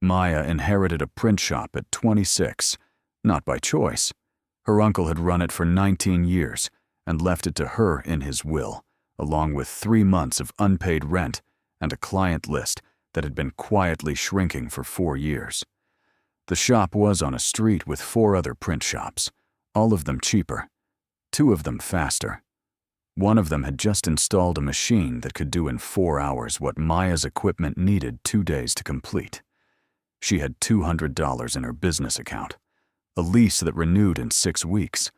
Maya inherited a print shop at 26, not by choice. Her uncle had run it for 19 years and left it to her in his will, along with 3 months of unpaid rent and a client list that had been quietly shrinking for 4 years. The shop was on a street with 4 other print shops, all of them cheaper, 2 of them faster. One of them had just installed a machine that could do in 4 hours what Maya's equipment needed 2 days to complete. She had $200 in her business account, a lease that renewed in 6 weeks,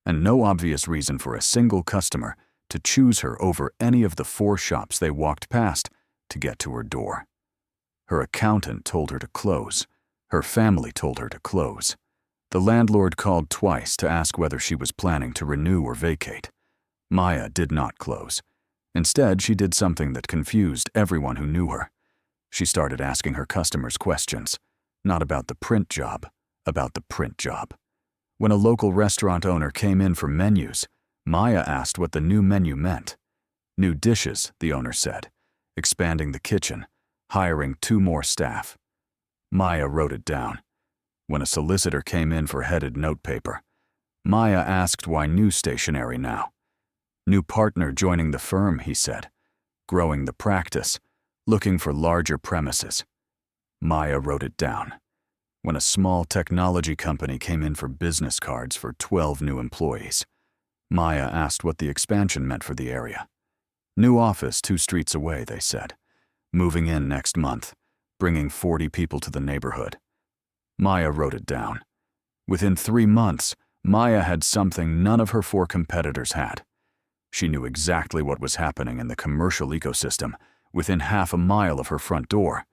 and no obvious reason for a single customer to choose her over any of the 4 shops they walked past to get to her door. Her accountant told her to close. Her family told her to close. The landlord called twice to ask whether she was planning to renew or vacate. Maya did not close. Instead, she did something that confused everyone who knew her. She started asking her customers questions, not about the print job, about the print job. When a local restaurant owner came in for menus, Maya asked what the new menu meant. New dishes, the owner said, expanding the kitchen, hiring 2 more staff. Maya wrote it down. When a solicitor came in for headed notepaper, Maya asked why new stationery now. New partner joining the firm, he said, growing the practice, looking for larger premises. Maya wrote it down. When a small technology company came in for business cards for 12 new employees, Maya asked what the expansion meant for the area. New office 2 streets away, they said. Moving in next month, bringing 40 people to the neighborhood. Maya wrote it down. Within 3 months, Maya had something none of her 4 competitors had. She knew exactly what was happening in the commercial ecosystem within half a mile of her front door.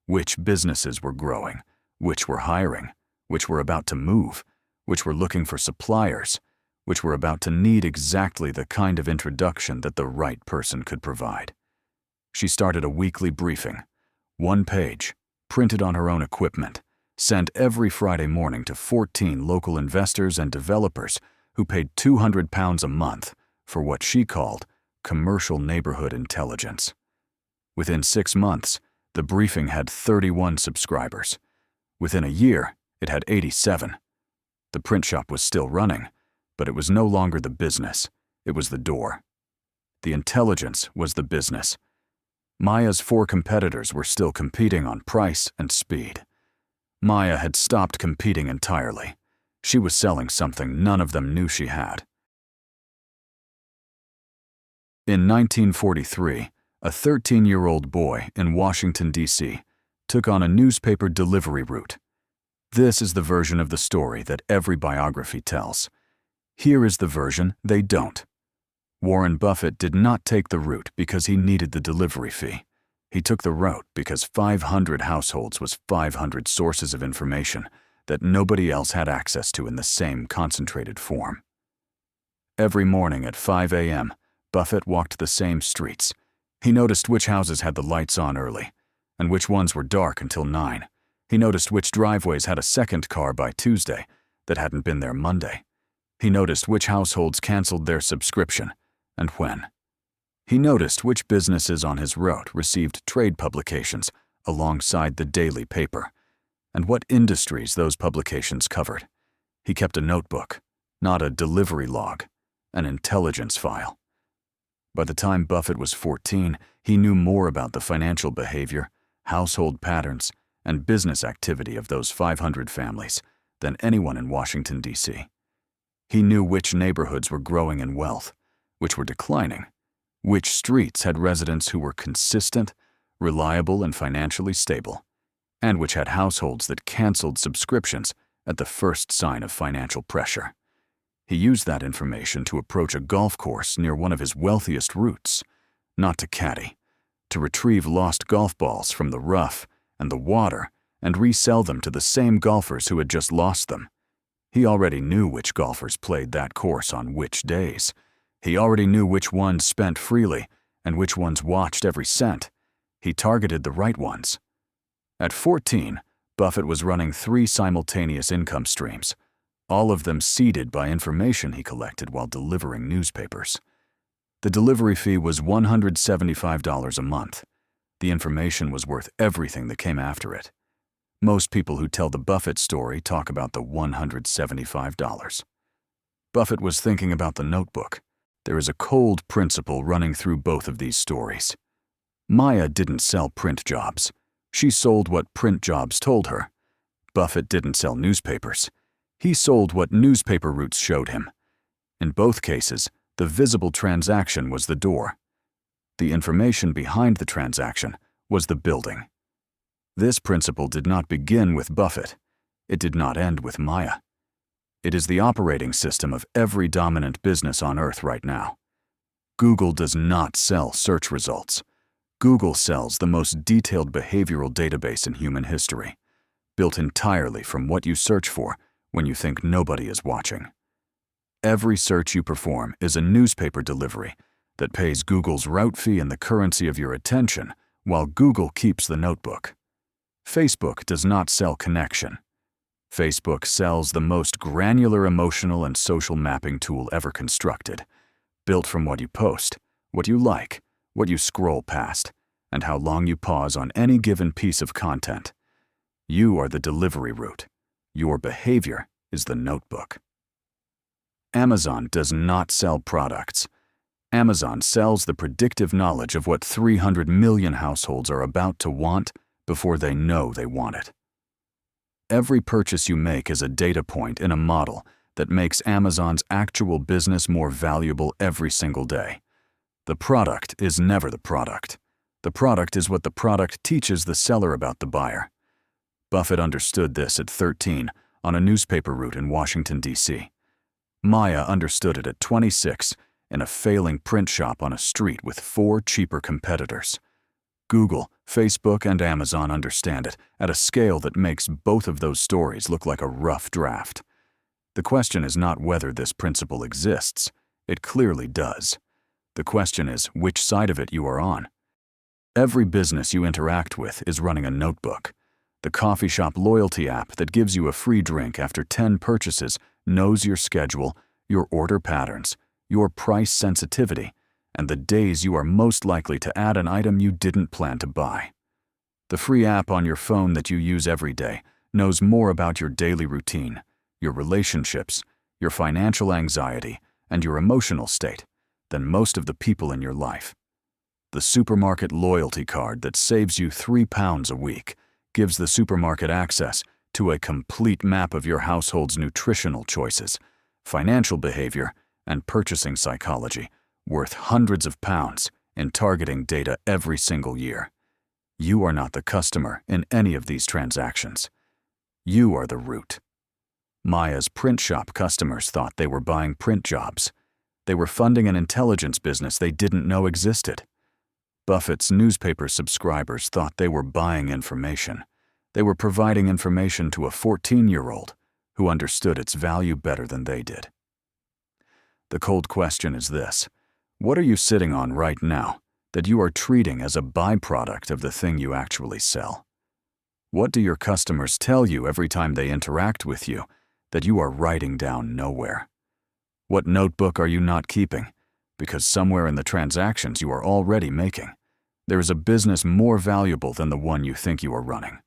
Which businesses were growing, which were hiring, which were about to move, which were looking for suppliers, which were about to need exactly the kind of introduction that the right person could provide. She started a weekly briefing, 1 page, printed on her own equipment, sent every Friday morning to 14 local investors and developers who paid £200 a month for what she called commercial neighborhood intelligence. Within 6 months, the briefing had 31 subscribers. Within a year, it had 87. The print shop was still running, but it was no longer the business, it was the door. The intelligence was the business. Maya's 4 competitors were still competing on price and speed. Maya had stopped competing entirely. She was selling something none of them knew she had. In 1943, a 13-year-old boy in Washington, D.C., took on a newspaper delivery route. This is the version of the story that every biography tells. Here is the version they don't. Warren Buffett did not take the route because he needed the delivery fee. He took the route because 500 households was 500 sources of information that nobody else had access to in the same concentrated form. Every morning at 5 a.m., Buffett walked the same streets. He noticed which houses had the lights on early, and which ones were dark until 9. He noticed which driveways had a second car by Tuesday that hadn't been there Monday. He noticed which households canceled their subscription, and when. He noticed which businesses on his route received trade publications alongside the daily paper, and what industries those publications covered. He kept a notebook, not a delivery log, an intelligence file. By the time Buffett was 14, he knew more about the financial behavior, household patterns, and business activity of those 500 families than anyone in Washington, D.C. He knew which neighborhoods were growing in wealth, which were declining, which streets had residents who were consistent, reliable, and financially stable, and which had households that canceled subscriptions at the first sign of financial pressure. He used that information to approach a golf course near one of his wealthiest routes, not to caddy, to retrieve lost golf balls from the rough and the water and resell them to the same golfers who had just lost them. He already knew which golfers played that course on which days. He already knew which ones spent freely and which ones watched every cent. He targeted the right ones. At 14, Buffett was running 3 simultaneous income streams, all of them seeded by information he collected while delivering newspapers. The delivery fee was $175 a month. The information was worth everything that came after it. Most people who tell the Buffett story talk about the $175. Buffett was thinking about the notebook. There is a cold principle running through both of these stories. Maya didn't sell print jobs. She sold what print jobs told her. Buffett didn't sell newspapers. He sold what newspaper routes showed him. In both cases, the visible transaction was the door. The information behind the transaction was the building. This principle did not begin with Buffett. It did not end with Maya. It is the operating system of every dominant business on Earth right now. Google does not sell search results. Google sells the most detailed behavioral database in human history, built entirely from what you search for when you think nobody is watching. Every search you perform is a newspaper delivery that pays Google's route fee in the currency of your attention, while Google keeps the notebook. Facebook does not sell connection. Facebook sells the most granular emotional and social mapping tool ever constructed, built from what you post, what you like, what you scroll past, and how long you pause on any given piece of content. You are the delivery route. Your behavior is the notebook. Amazon does not sell products. Amazon sells the predictive knowledge of what 300 million households are about to want before they know they want it. Every purchase you make is a data point in a model that makes Amazon's actual business more valuable every single day. The product is never the product. The product is what the product teaches the seller about the buyer. Buffett understood this at 13 on a newspaper route in Washington, D.C. Maya understood it at 26 in a failing print shop on a street with 4 cheaper competitors. Google, Facebook, and Amazon understand it at a scale that makes both of those stories look like a rough draft. The question is not whether this principle exists. It clearly does. The question is which side of it you are on. Every business you interact with is running a notebook. The coffee shop loyalty app that gives you a free drink after 10 purchases knows your schedule, your order patterns, your price sensitivity, and the days you are most likely to add an item you didn't plan to buy. The free app on your phone that you use every day knows more about your daily routine, your relationships, your financial anxiety, and your emotional state than most of the people in your life. The supermarket loyalty card that saves you £3 a week gives the supermarket access to a complete map of your household's nutritional choices, financial behavior, and purchasing psychology, worth hundreds of pounds in targeting data every single year. You are not the customer in any of these transactions. You are the route. Maya's print shop customers thought they were buying print jobs. They were funding an intelligence business they didn't know existed. Buffett's newspaper subscribers thought they were buying information. They were providing information to a 14-year-old who understood its value better than they did. The cold question is this: what are you sitting on right now that you are treating as a byproduct of the thing you actually sell? What do your customers tell you every time they interact with you that you are writing down nowhere? What notebook are you not keeping? Because somewhere in the transactions you are already making, there is a business more valuable than the one you think you are running.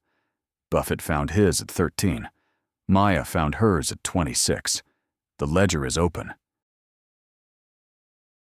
Buffett found his at 13. Maya found hers at 26. The ledger is open.